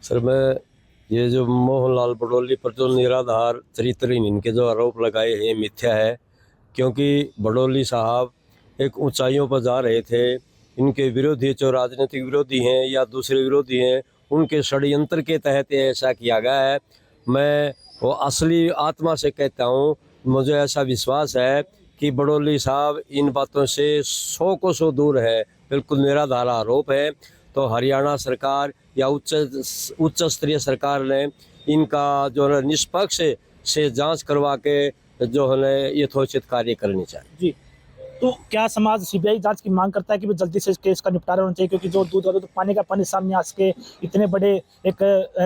Sir मैं ये जो मोहनलाल बडोली पर जो निराधार चरित्रहीन इनके जो आरोप लगाए हैं मिथ्या है। क्योंकि बडोली साहब एक ऊंचाइयों पर जा रहे थे। इनके विरोधी जो राजनीतिक विरोधी हैं या दूसरे विरोधी हैं उनके षड्यंत्र के तहत ये ऐसा किया गया है। मैं वो असली आत्मा से कहता हूँ, मुझे ऐसा विश्वास है कि बडोली साहब इन बातों से 100 को 100 दूर है। बिल्कुल निराधार आरोप है। तो हरियाणा सरकार या उच्च स्तरीय सरकार ने इनका जो है निष्पक्ष से जांच करवा के जो है यथोचित कार्य करनी चाहिए। जी, तो क्या समाज सीबीआई जांच की मांग करता है कि जल्दी से इस केस का निपटारा होना चाहिए, क्योंकि जो दूध वालों तो पानी का पानी सामने आ सके, इतने बड़े एक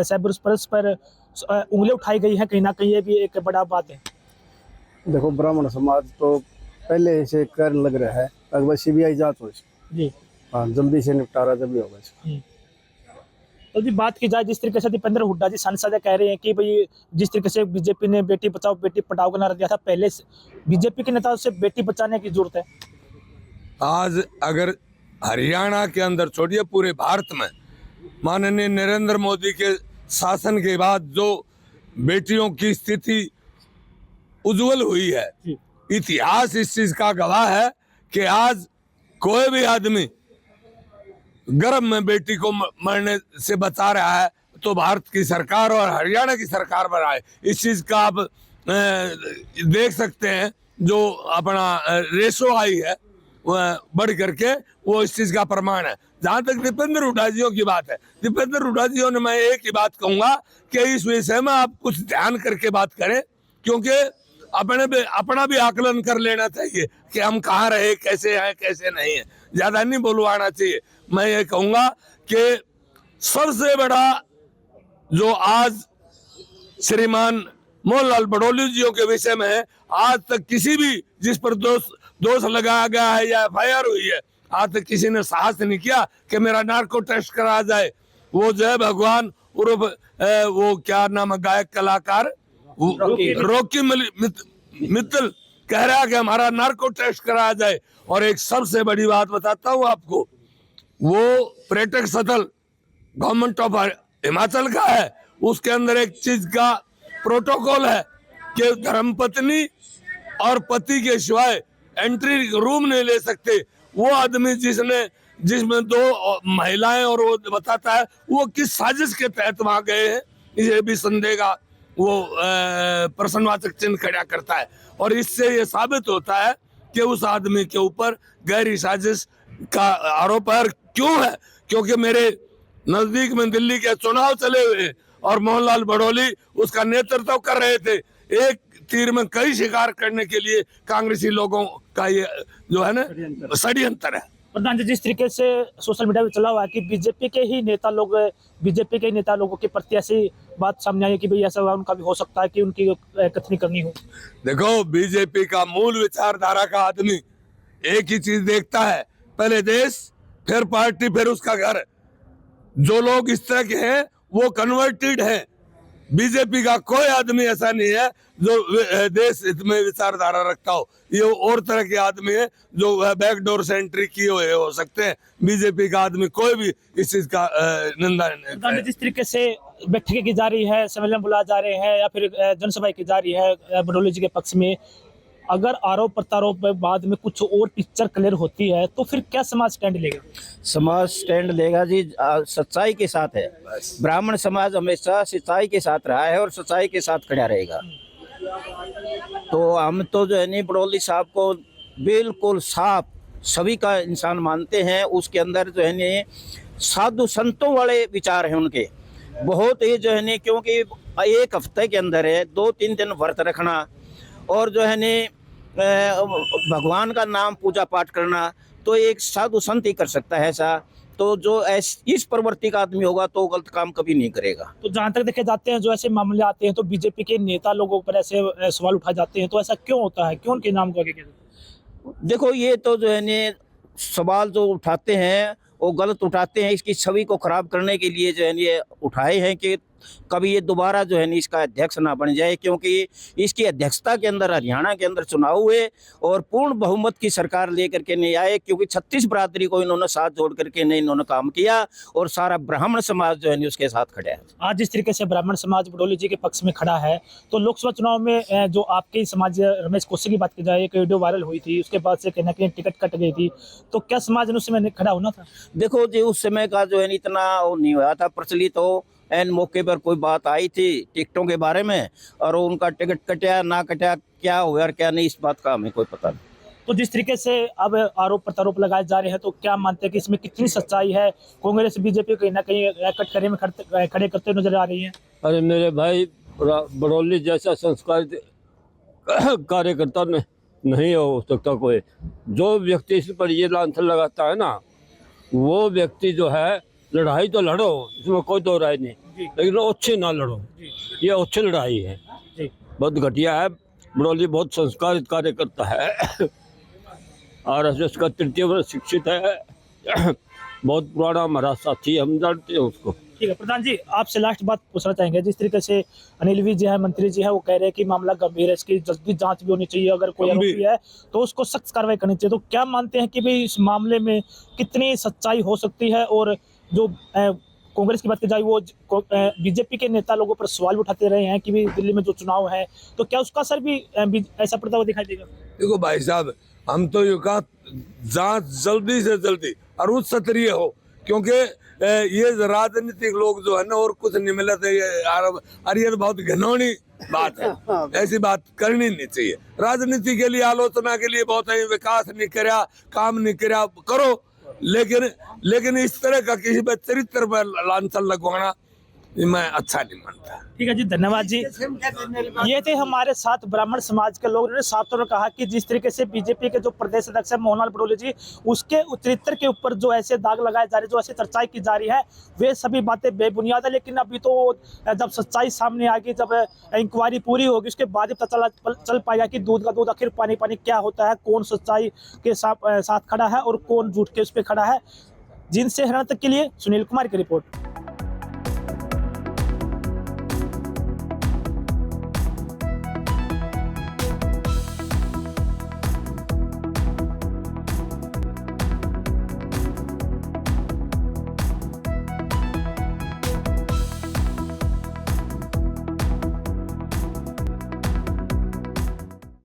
साइबर स्पर्श पर उंगली उठाई गई है, कहीं ना कहीं ये भी एक बड़ा बात है। देखो, ब्राह्मण समाज तो पहले से कर लग रहा है, अगर सीबीआई जांच हो जी हाँ, जल्दी से निपटारा जब भी होगा। तो जी बात की जाए, जिस तरीके से दीपेंद्र हुड्डा जी सांसद कह रहे हैं कि भाई जिस तरीके से बीजेपी ने बेटी बचाओ बेटी पढ़ाओ का नारा दिया था, पहले से बीजेपी के नेताओं से बेटी बचाने की जरूरत है। आज अगर हरियाणा के अंदर छोड़िए पूरे भारत में माननीय नरेंद्र मोदी के शासन के बाद जो बेटियों की स्थिति उज्जवल हुई है, इतिहास इस चीज का गवाह है कि आज कोई भी आदमी गर्भ में बेटी को मरने से बचा रहा है तो भारत की सरकार और हरियाणा की सरकार बनाए। इस चीज का आप देख सकते हैं, जो अपना रेशो आई है बढ़ करके, वो इस चीज का प्रमाण है। जहां तक दीपेंद्र हुड्डा जियों की बात है, दीपेंद्र हुड्डा जियों ने, मैं एक ही बात कहूंगा कि इस विषय में आप कुछ ध्यान करके बात करें, क्योंकि अपना भी आकलन कर लेना चाहिए कि हम कहाँ रहे, कैसे हैं कैसे नहीं है। ज्यादा नहीं बोलवाना चाहिए। मैं ये कहूंगा कि सबसे बड़ा जो आज श्रीमान मोहनलाल बडोली जियों के विषय में है, आज तक किसी भी जिस पर दोष लगाया गया है या एफआईआर हुई है, आज तक किसी ने साहस नहीं किया कि मेरा नार्को टेस्ट कराया जाए। वो जय भगवान उर्फ वो क्या नाम है गायक कलाकार रॉकी मित्तल कह रहा है कि हमारा नार्को टेस्ट कराया जाए। और एक सबसे बड़ी बात बताता हूँ आपको, वो पर्यटक स्थल गवर्नमेंट ऑफ हिमाचल का है, उसके अंदर एक चीज का प्रोटोकॉल है कि धर्मपत्नी और पति के सिवाय एंट्री रूम नहीं ले सकते। वो आदमी जिसमें 2 महिलाएं और वो बताता है वो किस साजिश के तहत वहां गए हैं, ये भी संदेह का वो प्रश्नवाचक चिन्ह खड़ा करता है। और इससे ये साबित होता है कि उस आदमी के ऊपर गहरी साजिश का आरोप है। क्यों है? क्योंकि मेरे नजदीक में दिल्ली के चुनाव चले हुए और मोहनलाल बडोली उसका नेतृत्व कर रहे थे। एक तीर में कई शिकार करने के लिए कांग्रेसी लोगों का ये जो है ना षड्यंत्र है। प्रधान जी, जिस तरीके से सोशल मीडिया पे चला हुआ है कि बीजेपी के नेता लोगों के प्रति ऐसी बात सामने आई है कि भाई ऐसा उनका भी हो सकता है कि उनकी कथनी करनी हो। देखो, बीजेपी का मूल विचारधारा का आदमी एक ही चीज देखता है, पहले देश फिर पार्टी फिर उसका घर। जो लोग इस तरह के हैं वो कन्वर्टेड हैं। बीजेपी का कोई आदमी ऐसा नहीं है जो देश हित में विचारधारा रखता हो। ये और तरह के आदमी है जो बैकडोर से एंट्री किए हुए हो सकते हैं। बीजेपी का आदमी कोई भी इस चीज का निंदा नहीं। जिस तरीके से बैठकें की जा रही है, सम्मेलन बुलाए जा रहे हैं या फिर जनसभा की जा रही है बडोली जी के पक्ष में, अगर आरोप प्रत्यारोप बाद में कुछ और पिक्चर क्लियर होती है तो फिर क्या समाज स्टैंड लेगा? समाज स्टैंड लेगा जी, सच्चाई के साथ है। ब्राह्मण समाज हमेशा सच्चाई के साथ रहा है और सच्चाई के साथ खड़ा रहेगा। तो हम तो जो है नहीं बडोली साहब को बिल्कुल साफ सभी का इंसान मानते हैं। उसके अंदर जो है नहीं साधु संतों वाले विचार हैं उनके, बहुत ही जो है नहीं, क्योंकि एक हफ्ते के अंदर है 2-3 दिन व्रत रखना और जो है नहीं भगवान का नाम पूजा पाठ करना, तो एक साधु संत ही कर सकता है ऐसा। तो जो इस प्रवृत्ति का आदमी होगा तो गलत काम कभी नहीं करेगा। तो जहां तक देखे जाते हैं, जो ऐसे मामले आते हैं तो बीजेपी के नेता लोगों पर ऐसे सवाल उठाए जाते हैं, तो ऐसा क्यों होता है? क्यों उनके नाम को आगे कहते? देखो, ये तो जो है ने सवाल जो उठाते हैं वो गलत उठाते हैं। इसकी छवि को खराब करने के लिए जो है ये उठाए हैं कि कभी ये दोबारा जो है ना इसका अध्यक्ष ना बन जाए, क्योंकि इसकी अध्यक्षता के अंदर हरियाणा के अंदर चुनाव हुए और पूर्ण बहुमत की सरकार लेकर के नहीं आए, क्योंकि 36 बरादरी को इन्होंने साथ जोड़ करके नहीं इन्होंने काम किया और सारा ब्राह्मण समाज जो है उसके साथ खड़ा है। आज जिस तरीके से ब्राह्मण समाज बडोली जी के पक्ष में खड़ा है, तो लोकसभा चुनाव में जो आपके समाज रमेश कोसे की बात की जाए, एक वीडियो वायरल हुई थी, उसके बाद से कहीं ना कहीं टिकट कट गई थी, तो क्या समाज ने उस समय खड़ा होना था? देखो जी, उस समय का जो है इतना वो नहीं हुआ था प्रचलित, तो एन मौके पर कोई बात आई थी टिकटों के बारे में और उनका टिकट कटा ना कटा, क्या हुआ और क्या नहीं, इस बात का हमें कोई पता नहीं। तो जिस तरीके से अब आरोप प्रत्यारोप लगाए जा रहे हैं, तो क्या मानते हैं कि इसमें कितनी सच्चाई है? कांग्रेस बीजेपी कहीं ना कहीं कटघरे में खड़े करते नजर आ रही है। अरे मेरे भाई, बड़ौली जैसा संस्कारित कार्यकर्ता नहीं हो सकता कोई। जो व्यक्ति इस पर ये लांछन लगाता है ना, वो व्यक्ति जो है, लड़ाई तो लड़ो, इसमें कोई दो राय नहीं, लेकिन अच्छे ना लड़ो, ये अच्छी लड़ाई है। बहुत घटिया है। बड़ौली बहुत संस्कारित कार्यकर्ता है, RSS का तृतीय वर्ष शिक्षित है, बहुत पुराना हमारा साथी, हम जानते हैं उसको। ठीक है प्रधान जी, आपसे लास्ट बात पूछना चाहेंगे। जिस तरीके से अनिल विज जी है, मंत्री जी है, वो कह रहे हैं कि मामला गंभीर है, इसकी जल्दी जांच भी होनी चाहिए, अगर कोई आरोपी है तो उसको सख्त कार्रवाई करनी चाहिए। तो क्या मानते हैं कि भाई इस मामले में कितनी सच्चाई हो सकती है? और जो कांग्रेस की बात की जाए, वो बीजेपी के नेता लोगों पर सवाल उठाते रहे हैं कि भी दिल्ली में जो चुनाव है, तो क्या उसका असर भी ऐसा पड़ता हुआ दिखाई देगा? देखो भाई साहब, हम तो ये कहा जांच जल्दी से जल्दी और उच्च स्तरीय हो, क्योंकि ये राजनीतिक लोग जो है ना, और कुछ नहीं मिला थे, अरे ये तो बहुत घिनौनी बात है, ऐसी बात करनी नहीं चाहिए। राजनीति के लिए, आलोचना के लिए बहुत है, विकास नहीं कराया, काम नहीं कराया, करो, लेकिन इस तरह का किसी पर चरित्र पर लांछन लगवाना मैं अच्छा नहीं मानता। ठीक है जी, धन्यवाद जी। ये थे हमारे साथ ब्राह्मण समाज के लोग, उन्होंने साफ तौर पर कहा कि जिस तरीके से बीजेपी के जो प्रदेश अध्यक्ष है मोहनलाल बडोली जी, उसके चरित्र के ऊपर जो ऐसे दाग लगाए जा रहे, जो ऐसी चर्चाएं की जा रही है, वे सभी बातें बेबुनियाद है। लेकिन अभी तो जब सच्चाई सामने आएगी, जब इंक्वायरी पूरी होगी, उसके बाद ही पता चल पाएगा कि दूध का दूध आखिर पानी पानी क्या होता है, कौन सच्चाई के साथ खड़ा है और कौन झूठ के उस पर खड़ा है। जिनसे हरियाणा तक के लिए सुनील कुमार की रिपोर्ट।